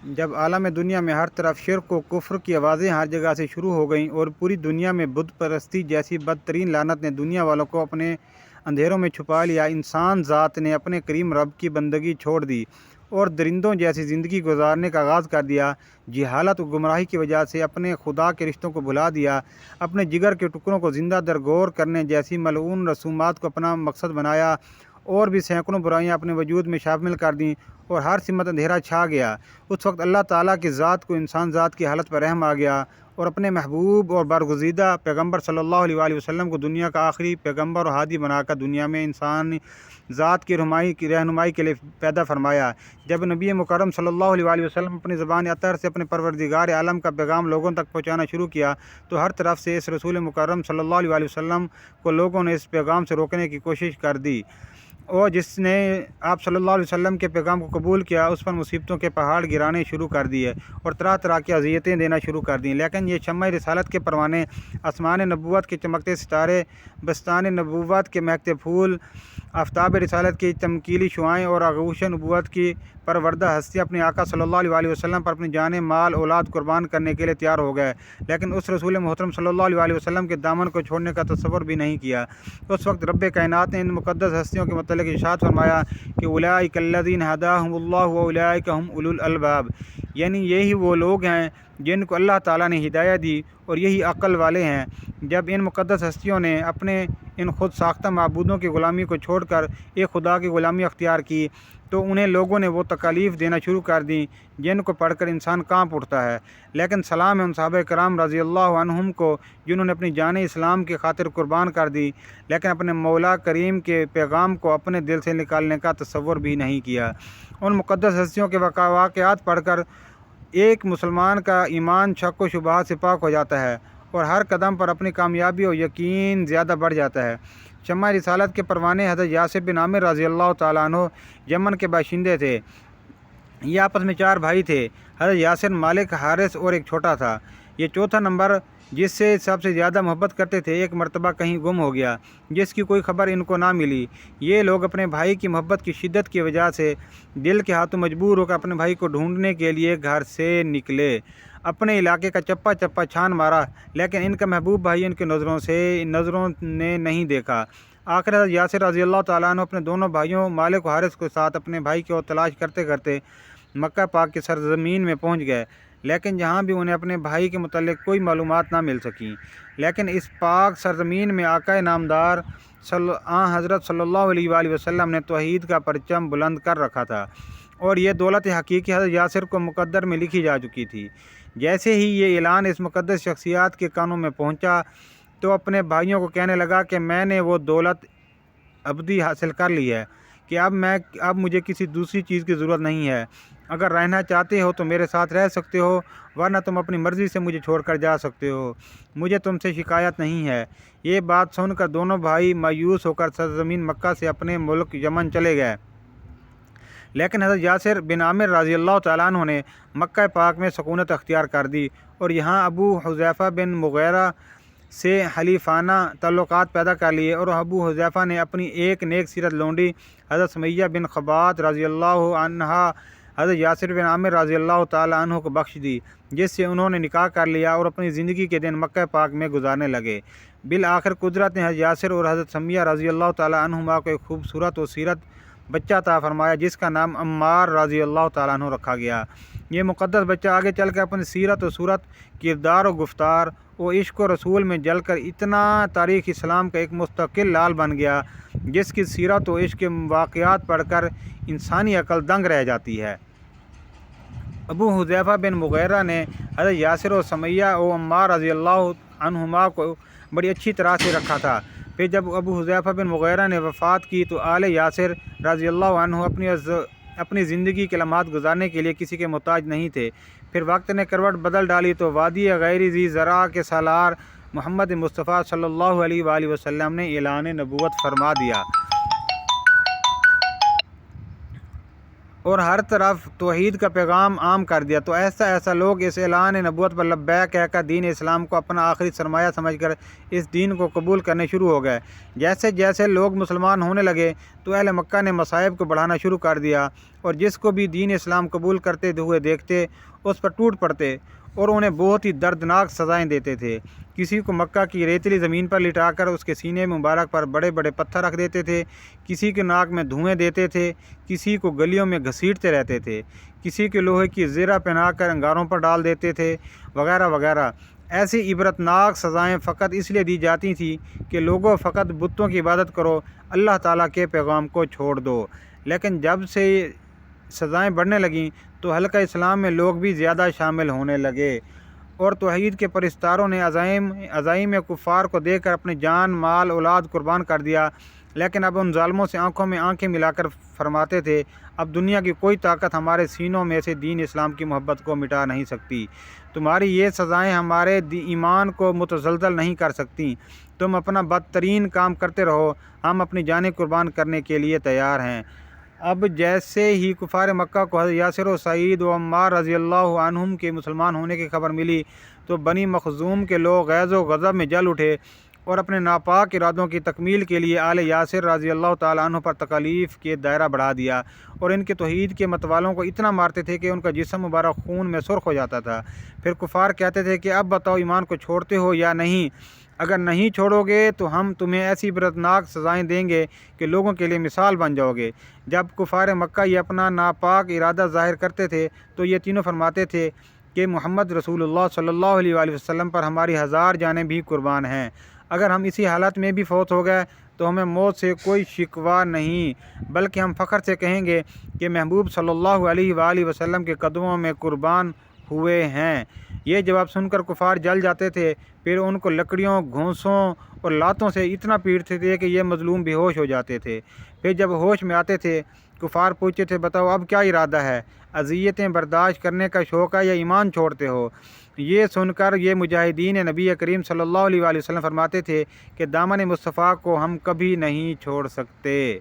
جب عالم دنیا میں ہر طرف شرک و کفر کی آوازیں ہر جگہ سے شروع ہو گئیں اور پوری دنیا میں بت پرستی جیسی بدترین لعنت نے دنیا والوں کو اپنے اندھیروں میں چھپا لیا، انسان ذات نے اپنے کریم رب کی بندگی چھوڑ دی اور درندوں جیسی زندگی گزارنے کا آغاز کر دیا، جہالت و گمراہی کی وجہ سے اپنے خدا کے رشتوں کو بھلا دیا، اپنے جگر کے ٹکڑوں کو زندہ درگور کرنے جیسی ملعون رسومات کو اپنا مقصد بنایا اور بھی سینکڑوں برائیاں اپنے وجود میں شامل کر دیں اور ہر سمت اندھیرا چھا گیا، اس وقت اللہ تعالیٰ کی ذات کو انسان ذات کی حالت پر رحم آ گیا اور اپنے محبوب اور برگزیدہ پیغمبر صلی اللہ علیہ وآلہ وسلم کو دنیا کا آخری پیغمبر اور ہادی بنا کر دنیا میں انسان ذات کی رہنمائی کے لیے پیدا فرمایا۔ جب نبی مکرم صلی اللہ علیہ وآلہ وسلم اپنی زبان اطہر سے اپنے پروردگار عالم کا پیغام لوگوں تک پہنچانا شروع کیا تو ہر طرف سے اس رسول مکرم صلی اللہ علیہ وآلہ وسلم کو لوگوں نے اس پیغام سے روکنے کی کوشش کر دی، اور جس نے آپ صلی اللہ علیہ وسلم کے پیغام کو قبول کیا اس پر مصیبتوں کے پہاڑ گرانے شروع کر دیے اور طرح طرح کی اذیتیں دینا شروع کر دیں، لیکن یہ شمع رسالت کے پروانے، آسمان نبوت کے چمکتے ستارے، بستان نبوت کے مہکتے پھول، آفتاب رسالت کی چمکیلی شعاعیں اور آغوش نبوت کی پروردہ ہستیاں اپنے آقا صلی اللہ علیہ وآلہ وسلم پر اپنی جانیں، مال، اولاد قربان کرنے کے لیے تیار ہو گئے، لیکن اس رسول محترم صلی اللہ علیہ وآلہ وسلم کے دامن کو چھوڑنے کا تصور بھی نہیں کیا۔ اس وقت رب کائنات نے ان مقدس ہستیوں کے متعلق ارشاد فرمایا کہ اولئک الذین ھداھم اللہ واولئک ھم اولو الالباب، یعنی یہی وہ لوگ ہیں جن کو اللہ تعالیٰ نے ہدایت دی اور یہی عقل والے ہیں۔ جب ان مقدس ہستیوں نے اپنے ان خود ساختہ معبودوں کی غلامی کو چھوڑ کر ایک خدا کی غلامی اختیار کی تو انہیں لوگوں نے وہ تکالیف دینا شروع کر دیں جن کو پڑھ کر انسان کانپ اٹھتا ہے، لیکن سلام ہے ان صحابہ کرام رضی اللہ عنہم کو جنہوں نے اپنی جانیں اسلام کی خاطر قربان کر دی، لیکن اپنے مولا کریم کے پیغام کو اپنے دل سے نکالنے کا تصور بھی نہیں کیا۔ ان مقدس ہستیوں کے واقعات پڑھ کر ایک مسلمان کا ایمان شک و شبہات سے پاک ہو جاتا ہے اور ہر قدم پر اپنی کامیابی اور یقین زیادہ بڑھ جاتا ہے۔ شمع رسالت کے پروانے حضرت یاسر بن عامر رضی اللہ تعالیٰ عنہ یمن کے باشندے تھے۔ یہ آپس میں 4 بھائی تھے، حضرت یاسر، مالک، حارث اور ایک چھوٹا تھا۔ یہ چوتھا نمبر جس سے سب سے زیادہ محبت کرتے تھے ایک مرتبہ کہیں گم ہو گیا جس کی کوئی خبر ان کو نہ ملی۔ یہ لوگ اپنے بھائی کی محبت کی شدت کی وجہ سے دل کے ہاتھوں مجبور ہو کر اپنے بھائی کو ڈھونڈنے کے لیے گھر سے نکلے، اپنے علاقے کا چپا چپا چھان مارا، لیکن ان کا محبوب بھائی ان کے نظروں نے نہیں دیکھا۔ آخر حضرت یاسر رضی اللہ تعالیٰ عنہ اپنے دونوں بھائیوں مالک و حارث کے ساتھ اپنے بھائی کو تلاش کرتے کرتے مکہ پاک کی سرزمین میں پہنچ گئے، لیکن جہاں بھی انہیں اپنے بھائی کے متعلق کوئی معلومات نہ مل سکیں، لیکن اس پاک سرزمین میں آقا نامدار حضرت صلی اللہ علیہ وآلہ وسلم نے توحید کا پرچم بلند کر رکھا تھا اور یہ دولت حقیقی حضرت یاسر کو مقدر میں لکھی جا چکی تھی۔ جیسے ہی یہ اعلان اس مقدس شخصیات کے کانوں میں پہنچا تو اپنے بھائیوں کو کہنے لگا کہ میں نے وہ دولت ابدی حاصل کر لی ہے کہ اب مجھے کسی دوسری چیز کی ضرورت نہیں ہے۔ اگر رہنا چاہتے ہو تو میرے ساتھ رہ سکتے ہو، ورنہ تم اپنی مرضی سے مجھے چھوڑ کر جا سکتے ہو، مجھے تم سے شکایت نہیں ہے۔ یہ بات سن کر دونوں بھائی مایوس ہو کر سرزمین مکہ سے اپنے ملک یمن چلے گئے، لیکن حضرت یاسر بن عامر رضی اللہ تعالیٰ عنہ نے مکہ پاک میں سکونت اختیار کر دی اور یہاں ابو حذیفہ بن مغیرہ سے حلیفانہ تعلقات پیدا کر لیے، اور ابو حذیفہ نے اپنی ایک نیک سیرت لونڈی حضرت سمیہ بن خبات رضی اللہ عنہا حضرت یاسر بن عامر رضی اللہ تعالیٰ عنہ کو بخش دی، جس سے انہوں نے نکاح کر لیا اور اپنی زندگی کے دن مکہ پاک میں گزارنے لگے۔ بالآخر قدرت نے حضرت یاسر اور حضرت سمیہ رضی اللہ تعالیٰ عنہما کو ایک خوبصورت و سیرت بچہ عطا فرمایا جس کا نام عمار رضی اللہ تعالیٰ عنہ رکھا گیا۔ یہ مقدس بچہ آگے چل کر اپنی سیرت و صورت، کردار و گفتار و عشق و رسول میں جل کر اتنا تاریخ اسلام کا ایک مستقل لال بن گیا جس کی سیرت و عشق کے واقعات پڑھ کر انسانی عقل دنگ رہ جاتی ہے۔ ابو حذیفہ بن مغیرہ نے حضرت یاسر و سمیہ و عمار رضی اللہ عنہما کو بڑی اچھی طرح سے رکھا تھا۔ پھر جب ابو حذیفہ بن مغیرہ نے وفات کی تو آل یاسر رضی اللہ عنہ اپنی زندگی کے لمحات گزارنے کے لیے کسی کے محتاج نہیں تھے۔ پھر وقت نے کروٹ بدل ڈالی تو وادی غیر ذی زرع کے سالار محمد مصطفیٰ صلی اللہ علیہ وآلہ وسلم نے اعلان نبوت فرما دیا اور ہر طرف توحید کا پیغام عام کر دیا، تو ایسا لوگ اس اعلان نبوت پر لبیک کہہ کر دین اسلام کو اپنا آخری سرمایہ سمجھ کر اس دین کو قبول کرنے شروع ہو گئے۔ جیسے جیسے لوگ مسلمان ہونے لگے تو اہل مکہ نے مصائب کو بڑھانا شروع کر دیا، اور جس کو بھی دین اسلام قبول کرتے ہوئے دیکھتے اس پر ٹوٹ پڑتے اور انہیں بہت ہی دردناک سزائیں دیتے تھے۔ کسی کو مکہ کی ریتلی زمین پر لٹا کر اس کے سینے مبارک پر بڑے بڑے پتھر رکھ دیتے تھے، کسی کے ناک میں دھوئیں دیتے تھے، کسی کو گلیوں میں گھسیٹتے رہتے تھے، کسی کے لوہے کی زرہ پہنا کر انگاروں پر ڈال دیتے تھے، وغیرہ وغیرہ۔ ایسی عبرتناک سزائیں فقط اس لیے دی جاتی تھیں کہ لوگوں فقط بتوں کی عبادت کرو، اللہ تعالیٰ کے پیغام کو چھوڑ دو۔ لیکن جب سے سزائیں بڑھنے لگیں تو حلقہ اسلام میں لوگ بھی زیادہ شامل ہونے لگے، اور توحید کے پرستاروں نے عزائم کفار کو دیکھ کر اپنی جان مال اولاد قربان کر دیا، لیکن اب ان ظالموں سے آنکھوں میں آنکھیں ملا کر فرماتے تھے، اب دنیا کی کوئی طاقت ہمارے سینوں میں سے دین اسلام کی محبت کو مٹا نہیں سکتی، تمہاری یہ سزائیں ہمارے ایمان کو متزلزل نہیں کر سکتی، تم اپنا بدترین کام کرتے رہو، ہم اپنی جانیں قربان کرنے کے لیے تیار ہیں۔ اب جیسے ہی کفار مکہ کو حضرت یاسر و سعید و عمار رضی اللہ عنہم کے مسلمان ہونے کی خبر ملی تو بنی مخزوم کے لوگ غیظ و غضب میں جل اٹھے اور اپنے ناپاک ارادوں کی تکمیل کے لیے آل یاسر رضی اللہ تعالیٰ عنہ پر تکالیف کے دائرہ بڑھا دیا، اور ان کے توحید کے متوالوں کو اتنا مارتے تھے کہ ان کا جسم مبارک خون میں سرخ ہو جاتا تھا۔ پھر کفار کہتے تھے کہ اب بتاؤ ایمان کو چھوڑتے ہو یا نہیں؟ اگر نہیں چھوڑو گے تو ہم تمہیں ایسی عبرتناک سزائیں دیں گے کہ لوگوں کے لیے مثال بن جاؤ گے۔ جب کفار مکہ یہ اپنا ناپاک ارادہ ظاہر کرتے تھے تو یہ تینوں فرماتے تھے کہ محمد رسول اللہ صلی اللہ علیہ وآلہ وسلم پر ہماری 1000 جانیں بھی قربان ہیں، اگر ہم اسی حالت میں بھی فوت ہو گئے تو ہمیں موت سے کوئی شکوہ نہیں، بلکہ ہم فخر سے کہیں گے کہ محبوب صلی اللہ علیہ وآلہ وسلم کے قدموں میں قربان ہوئے ہیں۔ یہ جواب سن کر کفار جل جاتے تھے، پھر ان کو لکڑیوں، گھونسوں اور لاتوں سے اتنا پیٹتے تھے کہ یہ مظلوم بے ہوش ہو جاتے تھے۔ پھر جب ہوش میں آتے تھے کفار پوچھتے تھے، بتاؤ اب کیا ارادہ ہے؟ اذیتیں برداشت کرنے کا شوق ہے یا ایمان چھوڑتے ہو؟ یہ سن کر یہ مجاہدین نبی کریم صلی اللہ علیہ وآلہ وسلم فرماتے تھے کہ دامن مصطفیٰ کو ہم کبھی نہیں چھوڑ سکتے۔